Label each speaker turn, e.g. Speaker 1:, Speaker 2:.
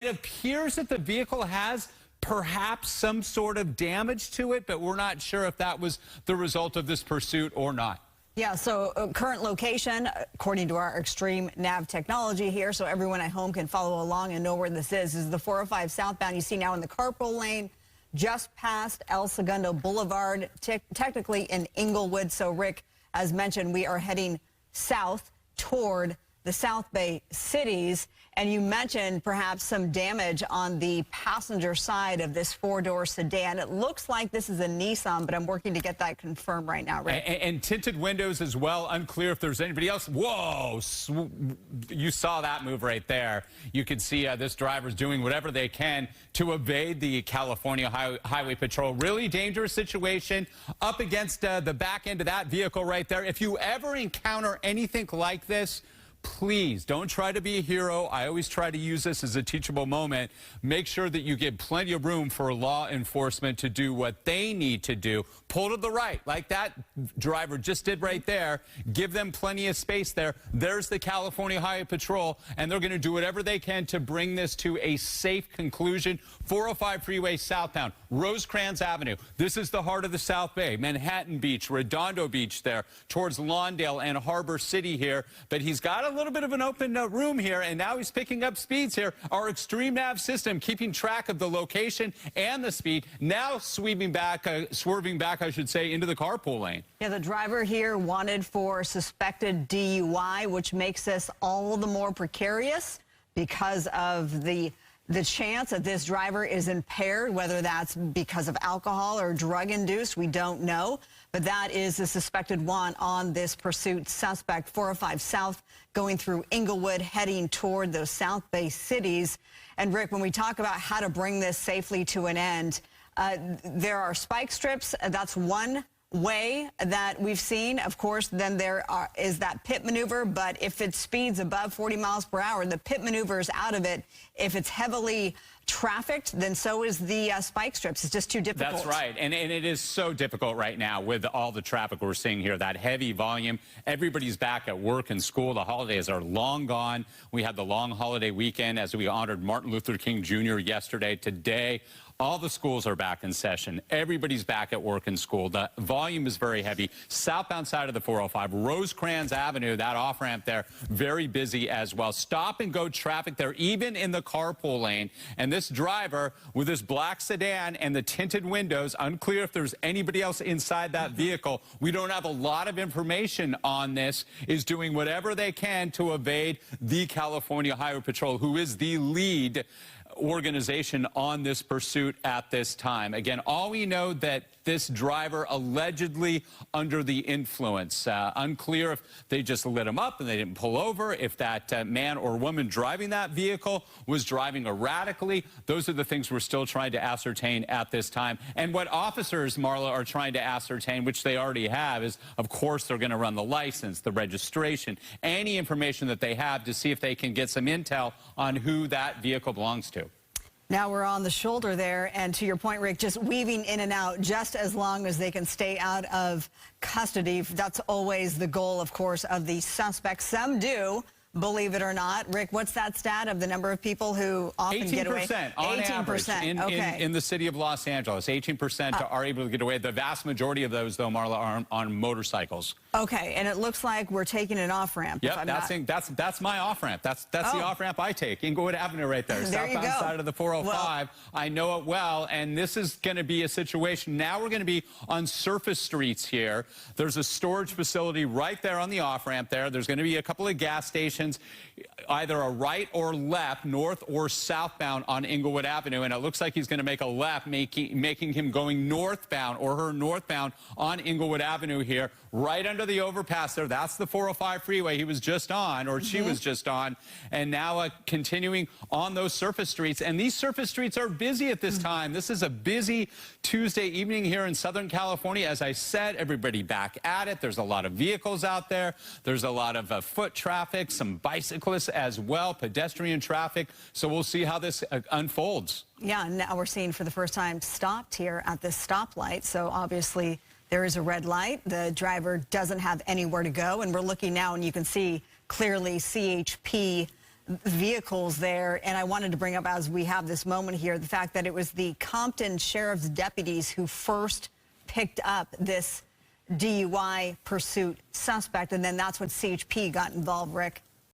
Speaker 1: It appears that the vehicle has perhaps some sort of damage to it, but we're not sure if that was the result of this pursuit or not.
Speaker 2: Yeah, so current location, according to our extreme nav technology here, so everyone at home can follow along and know where this is the 405 southbound. You see now in the carpool lane, just past El Segundo Boulevard, technically in Inglewood. So, Rick, as mentioned, we are heading south toward the South Bay cities. And you mentioned perhaps some damage on the passenger side of this four-door sedan. It looks like this is a Nissan, but I'm working to get that confirmed right now, Rick.
Speaker 1: And tinted windows as well. Unclear if there's anybody else. Whoa! You saw that move right there. You can see this driver's doing whatever they can to evade the California Highway Patrol. Really dangerous situation up against the back end of that vehicle right there. If you ever encounter anything like this, please don't try to be a hero. I always try to use this as a teachable moment. Make sure that you give plenty of room for law enforcement to do what they need to do. Pull to the right, like that driver just did right there. Give them plenty of space there. There's the California Highway Patrol, and they're going to do whatever they can to bring this to a safe conclusion. 405 freeway southbound, Rosecrans Avenue. This is the heart of the South Bay. Manhattan Beach, Redondo Beach there, towards Lawndale and Harbor City here. But he's got a little bit of an open room here, and now he's picking up speeds here. Our extreme nav system keeping track of the location and the speed, now swerving back, I should say, into the carpool lane.
Speaker 2: Yeah, the driver here wanted for suspected DUI, which makes this all the more precarious because of the chance that this driver is impaired, whether that's because of alcohol or drug-induced, we don't know. But that is the suspected one on this pursuit suspect, 405 South, going through Inglewood, heading toward those South Bay cities. And, Rick, when we talk about how to bring this safely to an end, there are spike strips. That's one way that we've seen. Of course, then there is that pit maneuver, but if it speeds above 40 miles per hour, the pit maneuver is out of it. If it's heavily trafficked, then so is the spike strips. It's just too difficult.
Speaker 1: That's right, and it is so difficult right now with all the traffic we're seeing here, that heavy volume. Everybody's back at work and school. The holidays are long gone. We had the long holiday weekend as we honored Martin Luther King Jr. yesterday. Today, all the schools are back in session. Everybody's back at work and school. The volume is very heavy. Southbound side of the 405, Rosecrans Avenue, that off-ramp there, very busy as well. Stop and go traffic there, even in the carpool lane. And this driver with this black sedan and the tinted windows, unclear if there's anybody else inside that vehicle. We don't have a lot of information on this, is doing whatever they can to evade the California Highway Patrol, who is the lead organization on this pursuit at this time. Again, all we know that this driver allegedly under the influence. Unclear if they just lit him up and they didn't pull over, if that man or woman driving that vehicle was driving erratically. Those are the things we're still trying to ascertain at this time. And what officers, Marla, are trying to ascertain, which they already have, is, of course, they're going to run the license, the registration, any information that they have to see if they can get some intel on who that vehicle belongs to.
Speaker 2: Now we're on the shoulder there, and to your point, Rick, just weaving in and out just as long as they can stay out of custody. That's always the goal, of course, of the suspects. Some do, believe it or not. Rick, what's that stat of the number of people who often get away?
Speaker 1: 18% on average in the city of Los Angeles. 18% are able to get away. The vast majority of those, though, Marla, are on motorcycles.
Speaker 2: Okay, and it looks like we're taking an off-ramp.
Speaker 1: Yep, that's my off-ramp. That's the off-ramp I take. Inglewood Avenue right there. Southbound side of the 405. Well, I know it well, and this is going to be a situation. Now we're going to be on surface streets here. There's a storage facility right there on the off-ramp there. There's going to be a couple of gas stations, either a right or left, north or southbound on Inglewood Avenue, and it looks like he's going to make a left, making him going northbound or her northbound on Inglewood Avenue here, right under the overpass there. That's the 405 freeway he was just on, or she was just on, and now continuing on those surface streets. And these surface streets are busy at this time. This is a busy Tuesday evening here in Southern California. As I said, everybody back at it. There's a lot of vehicles out there. There's a lot of foot traffic, some bicyclists as well, pedestrian traffic. So we'll see how this unfolds. Yeah, now we're seeing for the first time stopped here at this stoplight. So obviously there is a red light. The driver doesn't have anywhere to go. And we're looking now, and you can see clearly CHP
Speaker 2: vehicles there. And I wanted to bring up, as we have this moment here, the fact that it was the Compton Sheriff's deputies who first picked up this DUI pursuit suspect. And then that's when CHP got involved, Rick.